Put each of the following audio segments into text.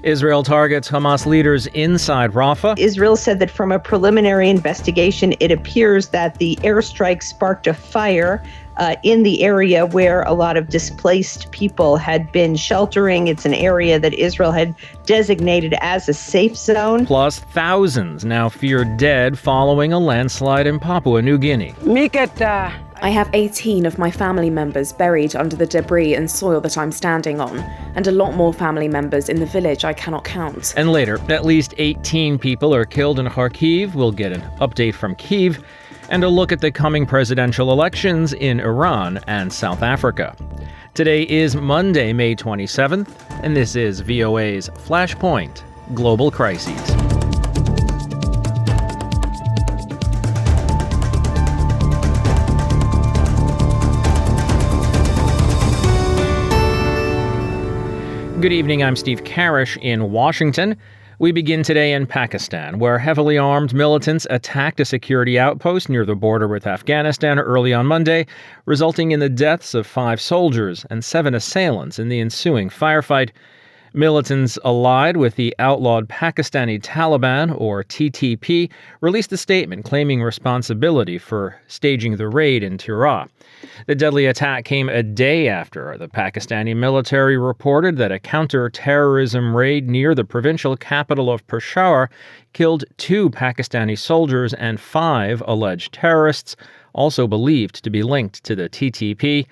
Israel targets Hamas leaders inside Rafah. Israel said that from a preliminary investigation, it appears that the airstrike sparked a fire in the area where a lot of displaced people had been sheltering. It's an area that Israel had designated as a safe zone. Plus, thousands now feared dead following a landslide in Papua New Guinea. I have 18 of my family members buried under the debris and soil that I'm standing on, and a lot more family members in the village I cannot count. And later, at least 18 people are killed in Kyiv. We'll get an update from Kyiv and a look at the coming presidential elections in Iran and South Africa. Today is Monday, May 27th, and this is VOA's Flashpoint Global Crises. Good evening, I'm Steve Karish in Washington. We begin today in Pakistan, where heavily armed militants attacked a security outpost near the border with Afghanistan early on Monday, resulting in the deaths of 5 soldiers and 7 assailants in the ensuing firefight. Militants allied with the outlawed Pakistani Taliban, or TTP, released a statement claiming responsibility for staging the raid in Tirah. The deadly attack came a day after the Pakistani military reported that a counter-terrorism raid near the provincial capital of Peshawar killed 2 Pakistani soldiers and 5 alleged terrorists, also believed to be linked to the TTP.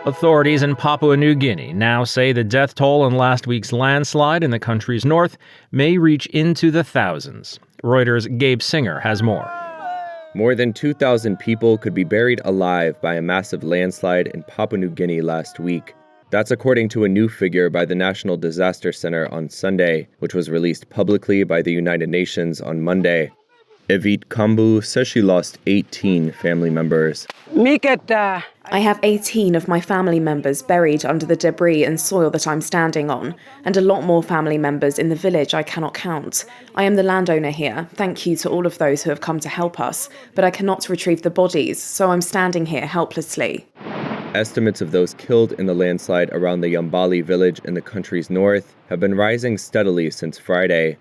Authorities in Papua New Guinea now say the death toll in last week's landslide in the country's north may reach into the thousands. Reuters' Gabe Singer has more. More than 2,000 people could be buried alive by a massive landslide in Papua New Guinea last week. That's according to a new figure by the National Disaster Center on Sunday, which was released publicly by the United Nations on Monday. Evit Kambu says she lost 18 family members. I have 18 of my family members buried under the debris and soil that I'm standing on, and a lot more family members in the village I cannot count. I am the landowner here. Thank you to all of those who have come to help us, but I cannot retrieve the bodies, so I'm standing here helplessly. Estimates of those killed in the landslide around the Yambali village in the country's north have been rising steadily since Friday.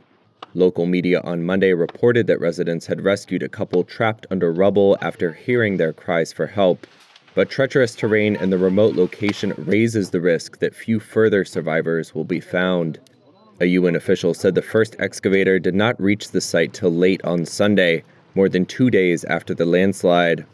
Local media on Monday reported that residents had rescued a couple trapped under rubble after hearing their cries for help. But treacherous terrain in the remote location raises the risk that few further survivors will be found. A UN official said the first excavator did not reach the site till late on Sunday, more than 2 days after the landslide.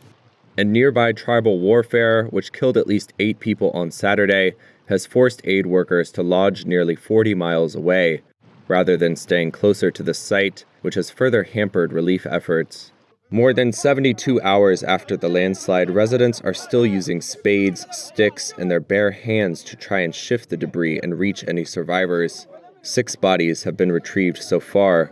And nearby tribal warfare, which killed at least 8 people on Saturday, has forced aid workers to lodge nearly 40 miles away, rather than staying closer to the site, which has further hampered relief efforts. More than 72 hours after the landslide, residents are still using spades, sticks, and their bare hands to try and shift the debris and reach any survivors. 6 bodies have been retrieved so far.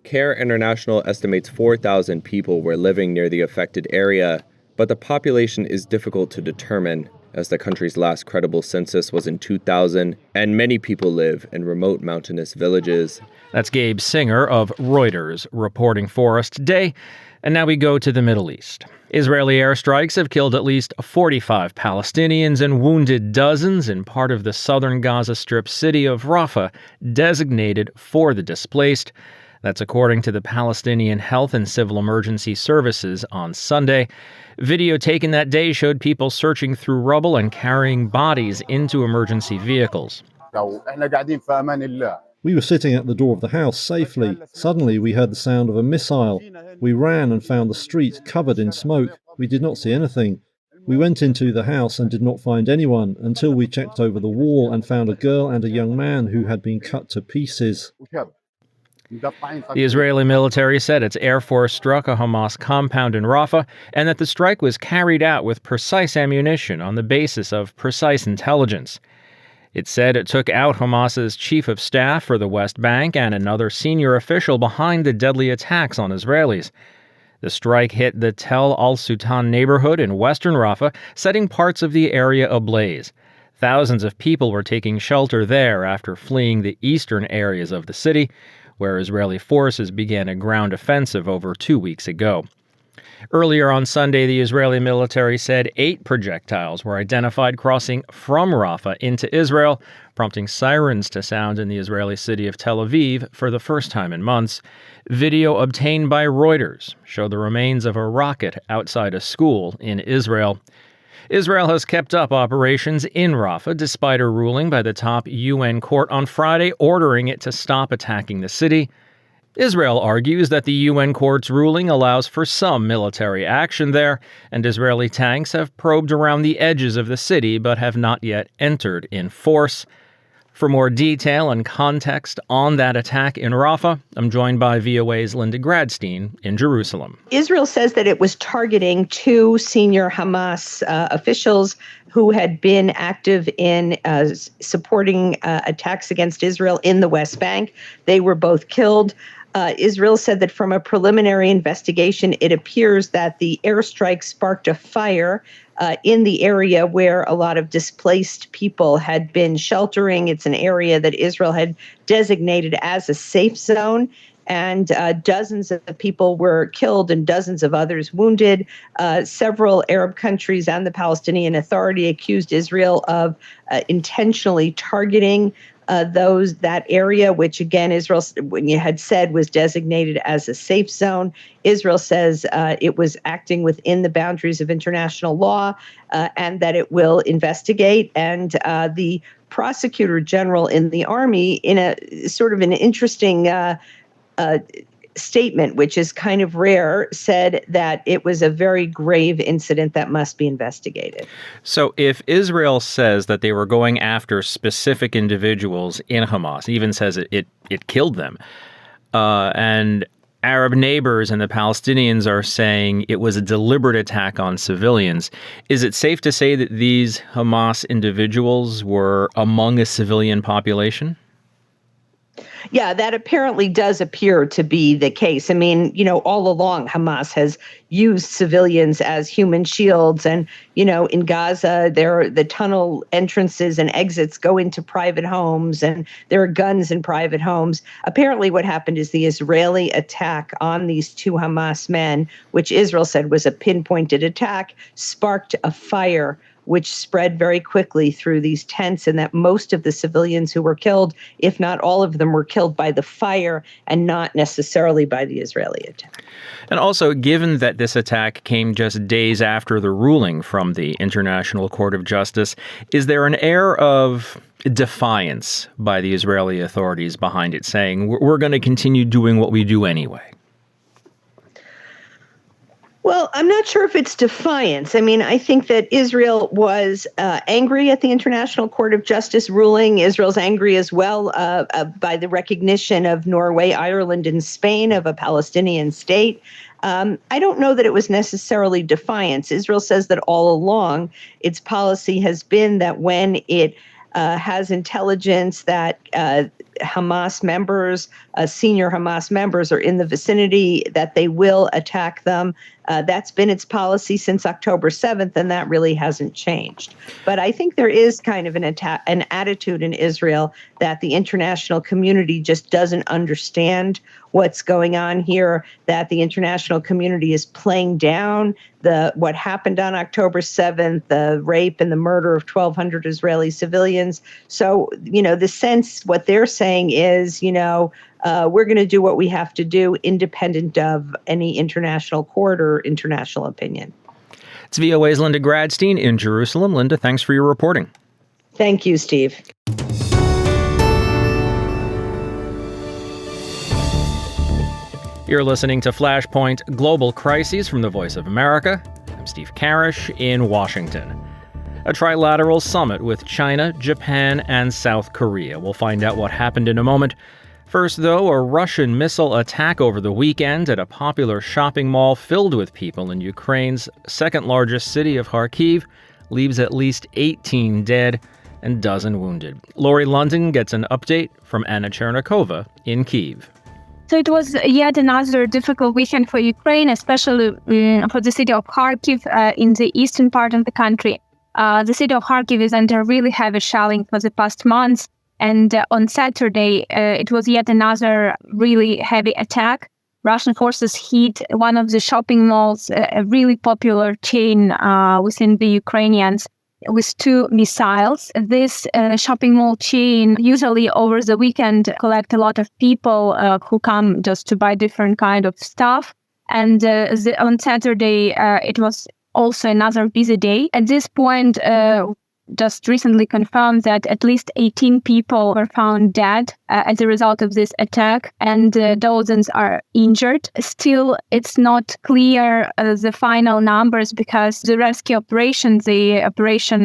CARE International estimates 4,000 people were living near the affected area, but the population is difficult to determine, as the country's last credible census was in 2000, and many people live in remote mountainous villages. That's Gabe Singer of Reuters reporting for us today. And now we go to the Middle East. Israeli airstrikes have killed at least 45 Palestinians and wounded dozens in part of the southern Gaza Strip city of Rafah, designated for the displaced. That's according to the Palestinian Health and Civil Emergency Services on Sunday. Video taken that day showed people searching through rubble and carrying bodies into emergency vehicles. We were sitting at the door of the house safely. Suddenly we heard the sound of a missile. We ran and found the street covered in smoke. We did not see anything. We went into the house and did not find anyone until we checked over the wall and found a girl and a young man who had been cut to pieces. The Israeli military said its Air Force struck a Hamas compound in Rafah and that the strike was carried out with precise ammunition on the basis of precise intelligence. It said it took out Hamas's chief of staff for the West Bank and another senior official behind the deadly attacks on Israelis. The strike hit the Tel al-Sultan neighborhood in western Rafah, setting parts of the area ablaze. Thousands of people were taking shelter there after fleeing the eastern areas of the city, where Israeli forces began a ground offensive over 2 weeks ago. Earlier on Sunday, the Israeli military said 8 projectiles were identified crossing from Rafah into Israel, prompting sirens to sound in the Israeli city of Tel Aviv for the first time in months. Video obtained by Reuters showed the remains of a rocket outside a school in Israel. Israel has kept up operations in Rafah despite a ruling by the top UN court on Friday ordering it to stop attacking the city. Israel argues that the UN court's ruling allows for some military action there, and Israeli tanks have probed around the edges of the city but have not yet entered in force. For more detail and context on that attack in Rafah, I'm joined by VOA's Linda Gradstein in Jerusalem. Israel says that it was targeting 2 senior Hamas officials who had been active in supporting attacks against Israel in the West Bank. They were both killed. Israel said that from a preliminary investigation, it appears that the airstrike sparked a fire in the area where a lot of displaced people had been sheltering. It's an area that Israel had designated as a safe zone, and dozens of people were killed and dozens of others wounded. Several Arab countries and the Palestinian Authority accused Israel of intentionally targeting that area, which again, Israel, when you had said, was designated as a safe zone. Israel says it was acting within the boundaries of international law and that it will investigate. And the prosecutor general in the army, in a sort of an interesting statement, which is kind of rare, said that it was a very grave incident that must be investigated. So if Israel says that they were going after specific individuals in Hamas, even says it killed them, and Arab neighbors and the Palestinians are saying it was a deliberate attack on civilians, is it safe to say that these Hamas individuals were among a civilian population? Yeah, that apparently does appear to be the case. I mean, all along, Hamas has used civilians as human shields. And, in Gaza, the tunnel entrances and exits go into private homes, and there are guns in private homes. Apparently, what happened is the Israeli attack on these 2 Hamas men, which Israel said was a pinpointed attack, sparked a fire which spread very quickly through these tents, and that most of the civilians who were killed, if not all of them, were killed by the fire and not necessarily by the Israeli attack. And also, given that this attack came just days after the ruling from the International Court of Justice, is there an air of defiance by the Israeli authorities behind it, saying, we're going to continue doing what we do anyway? Well, I'm not sure if it's defiance. I mean, I think that Israel was angry at the International Court of Justice ruling. Israel's angry as well by the recognition of Norway, Ireland, and Spain of a Palestinian state. I don't know that it was necessarily defiance. Israel says that all along its policy has been that when it has intelligence that Hamas members, senior Hamas members are in the vicinity, that they will attack them. That's been its policy since October 7th, and that really hasn't changed. But I think there is kind of an attitude in Israel that the international community just doesn't understand what's going on here, that the international community is playing down what happened on October 7th, the rape and the murder of 1,200 Israeli civilians. So, the sense, what they're saying is, we're going to do what we have to do independent of any international court or international opinion. It's VOA's Linda Gradstein in Jerusalem. Linda, thanks for your reporting. Thank you, Steve. You're listening to Flashpoint Global Crises from the Voice of America. I'm Steve Karish in Washington. A trilateral summit with China, Japan, and South Korea. We'll find out what happened in a moment. First, though, a Russian missile attack over the weekend at a popular shopping mall filled with people in Ukraine's second-largest city of Kyiv leaves at least 18 dead and dozen wounded. Lori London gets an update from Anna Chernikova in Kyiv. So it was yet another difficult weekend for Ukraine, especially for the city of Kharkiv in the eastern part of the country. The city of Kharkiv is under really heavy shelling for the past months. And on Saturday, it was yet another really heavy attack Russian forces hit one of the shopping malls, a really popular chain within the Ukrainians, with 2 missiles. This shopping mall chain usually over the weekend collect a lot of people who come just to buy different kind of stuff. And on Saturday, it was also another busy day. At this point, just recently confirmed that at least 18 people were found dead as a result of this attack, and dozens are injured. Still, it's not clear the final numbers because the rescue operation, the operation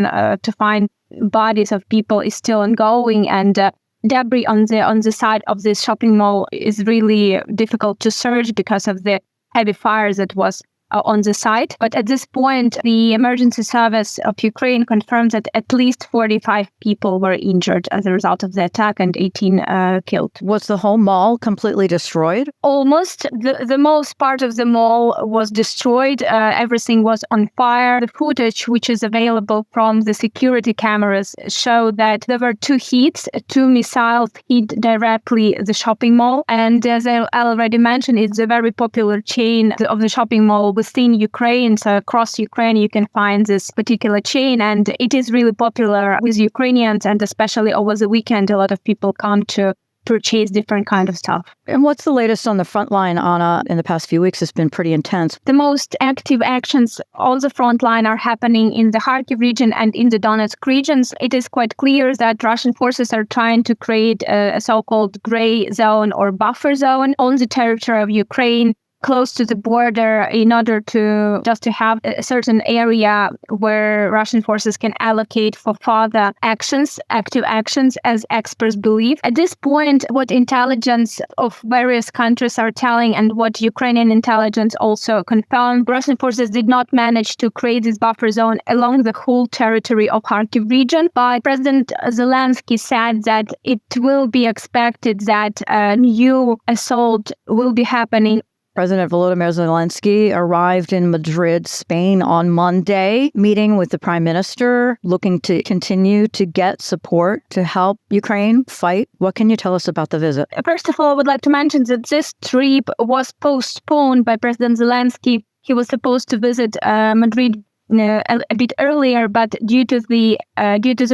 to find bodies of people, is still ongoing, and debris on the side of this shopping mall is really difficult to search because of the heavy fire that was on the site. But at this point, the emergency service of Ukraine confirmed that at least 45 people were injured as a result of the attack and 18 killed. Was the whole mall completely destroyed? Almost. The most part of the mall was destroyed. Everything was on fire. The footage, which is available from the security cameras, show that there were 2 hits. 2 missiles hit directly the shopping mall. And as I already mentioned, it's a very popular chain of the shopping mall within Ukraine. So across Ukraine, you can find this particular chain, and it is really popular with Ukrainians, and especially over the weekend, a lot of people come to purchase different kind of stuff. And what's the latest on the front line, Anna? In the past few weeks, it's been pretty intense. The most active actions on the front line are happening in the Kharkiv region and in the Donetsk regions. It is quite clear that Russian forces are trying to create a so-called gray zone or buffer zone on the territory of Ukraine, close to the border, in order to have a certain area where Russian forces can allocate for further actions, active actions, as experts believe. At this point, what intelligence of various countries are telling and what Ukrainian intelligence also confirmed, Russian forces did not manage to create this buffer zone along the whole territory of Kharkiv region. But President Zelensky said that it will be expected that a new assault will be happening. President Volodymyr Zelensky arrived in Madrid, Spain on Monday, meeting with the Prime Minister, looking to continue to get support to help Ukraine fight. What can you tell us about the visit? First of all, I would like to mention that this trip was postponed by President Zelensky. He was supposed to visit Madrid a bit earlier, but due to the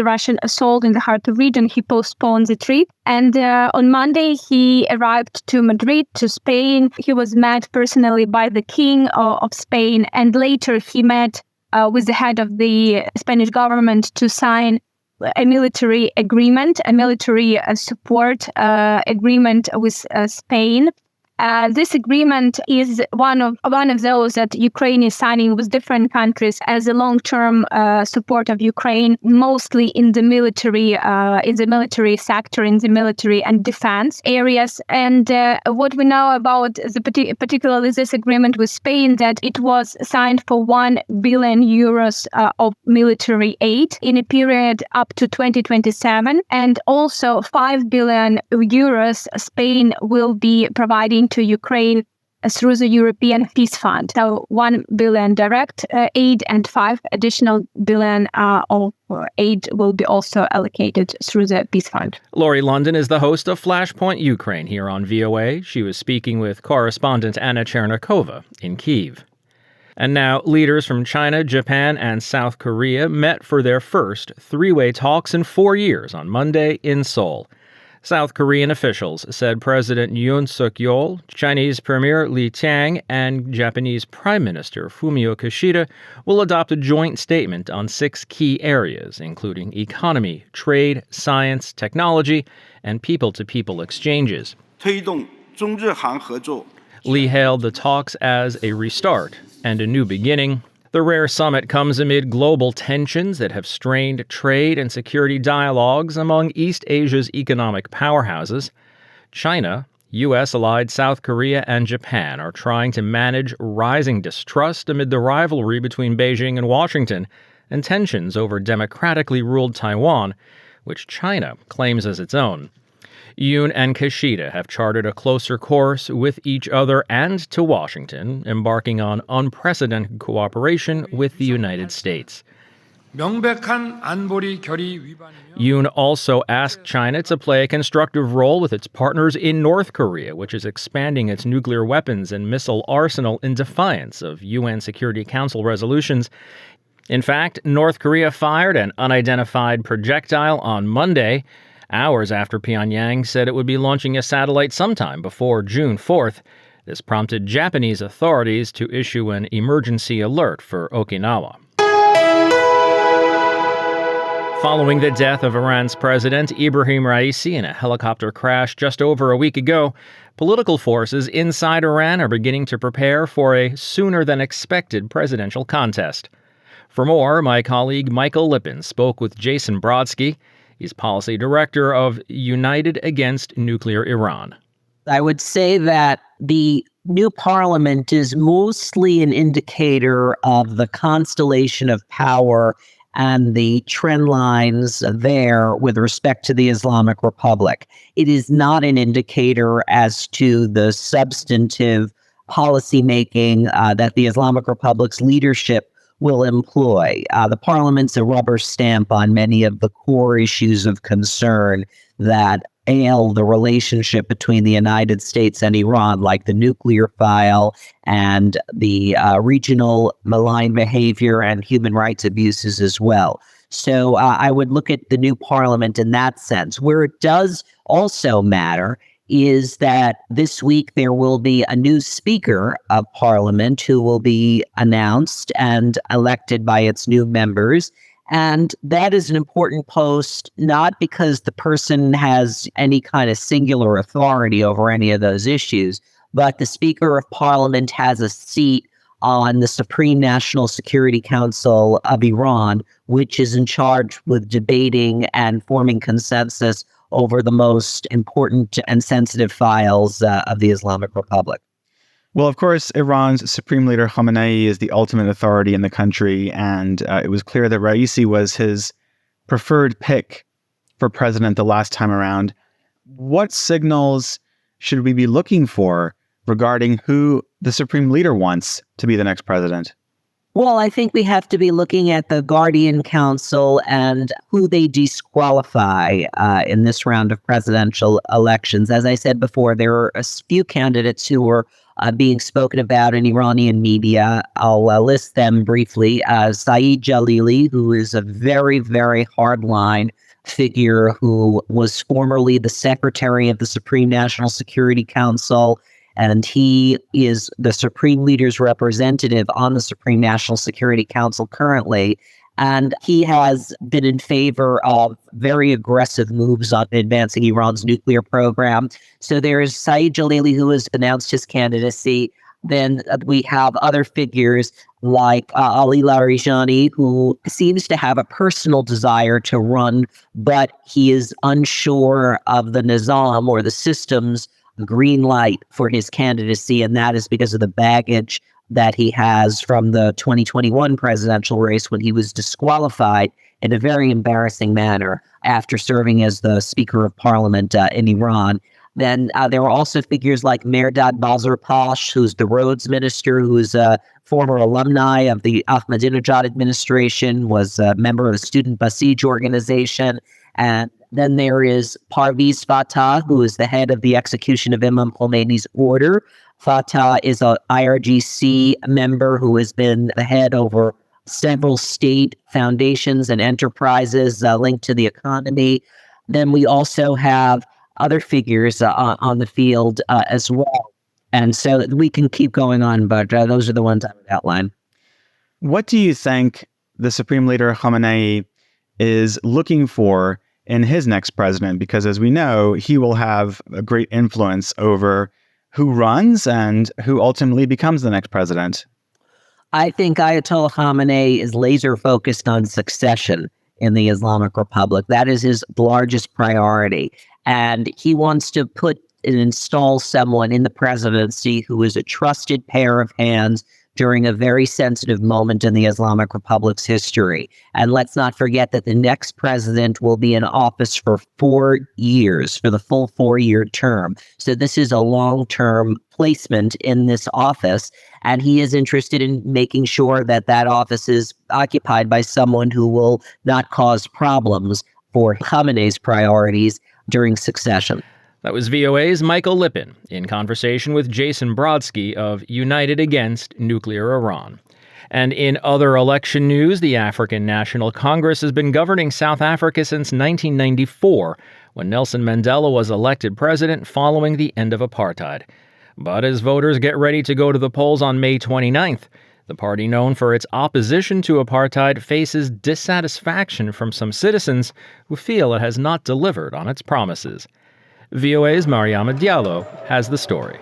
Russian assault in the Kharkiv region, he postponed the trip. And on Monday, he arrived to Madrid, to Spain. He was met personally by the King of Spain, and later he met with the head of the Spanish government to sign a military agreement, a military support agreement with Spain. This agreement is one of those that Ukraine is signing with different countries as a long-term support of Ukraine, mostly in the military sector, in the military and defense areas. And what we know about particularly this agreement with Spain, that it was signed for 1 billion euros of military aid in a period up to 2027, and also 5 billion euros Spain will be providing to Ukraine through the European Peace Fund. So 1 billion direct aid and 5 additional billion of aid will be also allocated through the Peace Fund. Laurie London is the host of Flashpoint Ukraine here on VOA. She was speaking with correspondent Anna Chernikova in Kyiv. And now, leaders from China, Japan, and South Korea met for their first 3-way talks in 4 years on Monday in Seoul. South Korean officials said President Yoon Suk-yeol, Chinese Premier Li Qiang, and Japanese Prime Minister Fumio Kishida will adopt a joint statement on 6 key areas, including economy, trade, science, technology, and people-to-people exchanges. Li hailed the talks as a restart and a new beginning. The rare summit comes amid global tensions that have strained trade and security dialogues among East Asia's economic powerhouses. China, U.S.-allied South Korea, and Japan are trying to manage rising distrust amid the rivalry between Beijing and Washington and tensions over democratically ruled Taiwan, which China claims as its own. Yoon and Kishida have charted a closer course with each other and to Washington, embarking on unprecedented cooperation with the United States. Yoon also asked China to play a constructive role with its partners in North Korea, which is expanding its nuclear weapons and missile arsenal in defiance of UN Security Council resolutions. In fact, North Korea fired an unidentified projectile on Monday, hours after Pyongyang said it would be launching a satellite sometime before June 4th. This prompted Japanese authorities to issue an emergency alert for Okinawa. Following the death of Iran's President Ebrahim Raisi in a helicopter crash just over a week ago, political forces inside Iran are beginning to prepare for a sooner-than-expected presidential contest. For more, my colleague Michael Lippin spoke with Jason Brodsky. He's policy director of United Against Nuclear Iran. I would say that the new parliament is mostly an indicator of the constellation of power and the trend lines there with respect to the Islamic Republic. It is not an indicator as to the substantive policymaking that the Islamic Republic's leadership will employ. The parliament's a rubber stamp on many of the core issues of concern that ail the relationship between the United States and Iran, like the nuclear file and the regional malign behavior and human rights abuses as well. So I would look at the new parliament in that sense. Where it does also matter is that this week there will be a new Speaker of Parliament who will be announced and elected by its new members. And that is an important post, not because the person has any kind of singular authority over any of those issues, but the Speaker of Parliament has a seat on the Supreme National Security Council of Iran, which is in charge with debating and forming consensus over the most important and sensitive files of the Islamic Republic. Well, of course, Iran's Supreme Leader Khamenei is the ultimate authority in the country, and it was clear that Raisi was his preferred pick for president the last time around. What signals should we be looking for regarding who the Supreme Leader wants to be the next president? Well, I think we have to be looking at the Guardian Council and who they disqualify in this round of presidential elections. As I said before, there are a few candidates who are being spoken about in Iranian media. I'll list them briefly. Saeed Jalili, who is a very, very hardline figure who was formerly the secretary of the Supreme National Security Council, and he is the Supreme Leader's representative on the Supreme National Security Council currently. And he has been in favor of very aggressive moves on advancing Iran's nuclear program. So there is Saeed Jalili, who has announced his candidacy. Then we have other figures like Ali Larijani, who seems to have a personal desire to run, but he is unsure of the nizam or the system's green light for his candidacy, and that is because of the baggage that he has from the 2021 presidential race when he was disqualified in a very embarrassing manner after serving as the Speaker of Parliament in Iran. Then there are also figures like Mehrdad Bazarpash, who's the roads minister, who's a former alumni of the Ahmadinejad administration, was a member of the Student Basij organization. And then there is Parviz Fatah, who is the head of the execution of Imam Khomeini's order. Fatah is an IRGC member who has been the head over several state foundations and enterprises linked to the economy. Then we also have other figures on the field as well. And so we can keep going on, but those are the ones I would outline. What do you think the Supreme Leader Khamenei is looking for in his next president? Because as we know, he will have a great influence over who runs and who ultimately becomes the next president. I think Ayatollah Khamenei is laser focused on succession in the Islamic Republic. That is his largest priority. And he wants to put and install someone in the presidency who is a trusted pair of hands during a very sensitive moment in the Islamic Republic's history. And let's not forget that the next president will be in office for 4 years, for the full 4-year term. So this is a long-term placement in this office, and he is interested in making sure that that office is occupied by someone who will not cause problems for Khamenei's priorities during succession. That was VOA's Michael Lippin in conversation with Jason Brodsky of United Against Nuclear Iran. And in other election news, the African National Congress has been governing South Africa since 1994, when Nelson Mandela was elected president following the end of apartheid. But as voters get ready to go to the polls on May 29th, the party known for its opposition to apartheid faces dissatisfaction from some citizens who feel it has not delivered on its promises. VOA's Mariama Diallo has the story.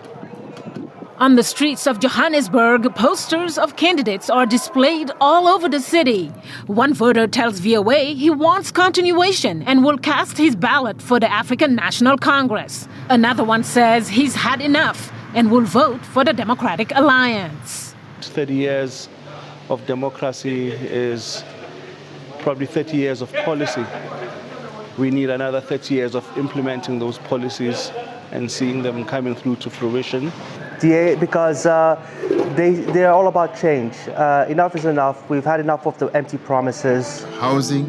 On the streets of Johannesburg, posters of candidates are displayed all over the city. One voter tells VOA he wants continuation and will cast his ballot for the African National Congress. Another one says he's had enough and will vote for the Democratic Alliance. 30 years of democracy is probably 30 years of policy. We need another 30 years of implementing those policies and seeing them coming through to fruition. Because they're all about change. Enough is enough. We've had enough of the empty promises. Housing,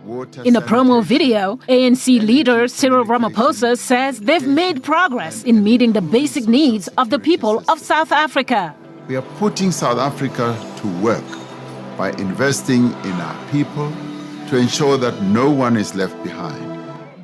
water. In a promo video, ANC leader Cyril Ramaphosa says they've made progress in meeting the basic needs of the people of South Africa. We are putting South Africa to work by investing in our people to ensure that no one is left behind.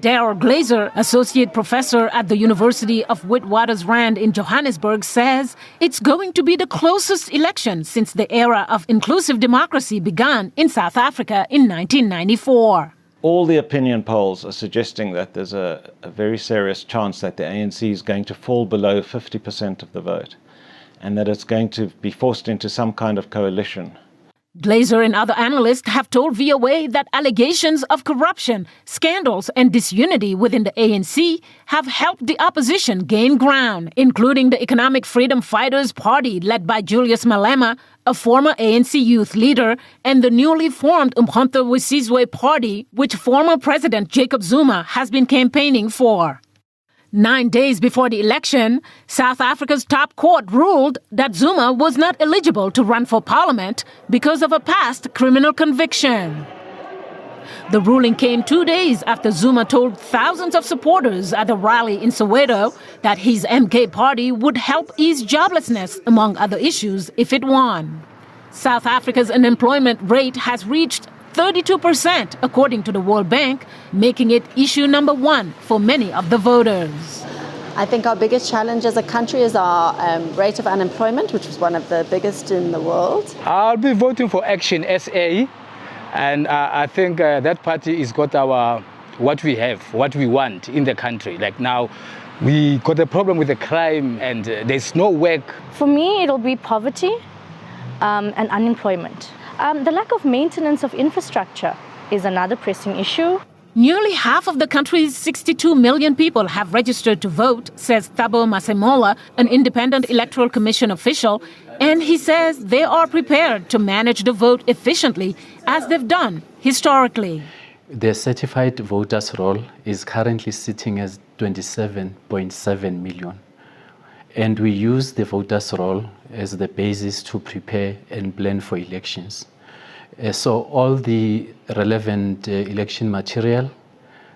Daryl Glazer, associate professor at the University of Witwatersrand in Johannesburg, says it's going to be the closest election since the era of inclusive democracy began in South Africa in 1994. All the opinion polls are suggesting that there's a very serious chance that the ANC is going to fall below 50% of the vote and that it's going to be forced into some kind of coalition. Glazer and other analysts have told VOA that allegations of corruption, scandals, and disunity within the ANC have helped the opposition gain ground, including the Economic Freedom Fighters Party led by Julius Malema, a former ANC youth leader, and the newly formed Umkhonto weSizwe Party, which former President Jacob Zuma has been campaigning for. 9 days before the election, South Africa's top court ruled that Zuma was not eligible to run for parliament because of a past criminal conviction. The ruling came 2 days after Zuma told thousands of supporters at a rally in Soweto that his MK party would help ease joblessness, among other issues, if it won. South Africa's unemployment rate has reached 32%, according to the World Bank, making it issue number one for many of the voters. I think our biggest challenge as a country is our rate of unemployment, which is one of the biggest in the world. I'll be voting for Action SA, and I think that party has got what we have, what we want in the country. Like now, we got a problem with the crime and there's no work. For me, it'll be poverty and unemployment. The lack of maintenance of infrastructure is another pressing issue. Nearly half of the country's 62 million people have registered to vote, says Thabo Masemola, an independent electoral commission official, and he says they are prepared to manage the vote efficiently, as they've done historically. The certified voters roll is currently sitting as 27.7 million. And we use the voters roll as the basis to prepare and plan for elections. So all the relevant election material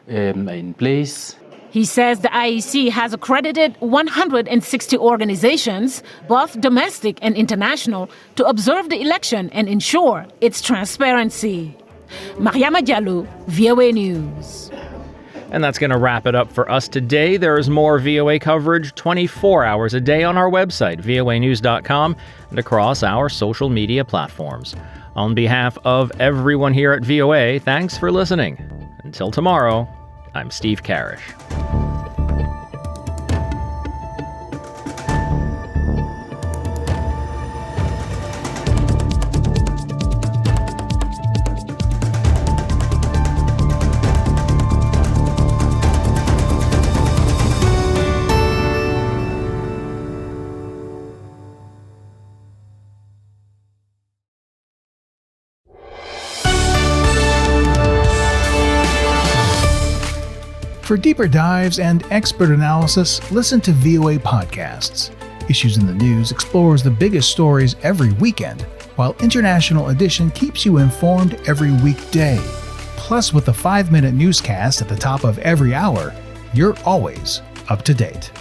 are in place. He says the IEC has accredited 160 organizations, both domestic and international, to observe the election and ensure its transparency. Mariama Diallo, VOA News. And that's going to wrap it up for us today. There is more VOA coverage 24 hours a day on our website, voanews.com, and across our social media platforms. On behalf of everyone here at VOA, thanks for listening. Until tomorrow, I'm Steve Karish. For deeper dives and expert analysis, listen to VOA Podcasts. Issues in the News explores the biggest stories every weekend, while International Edition keeps you informed every weekday. Plus, with the 5-minute newscast at the top of every hour, you're always up to date.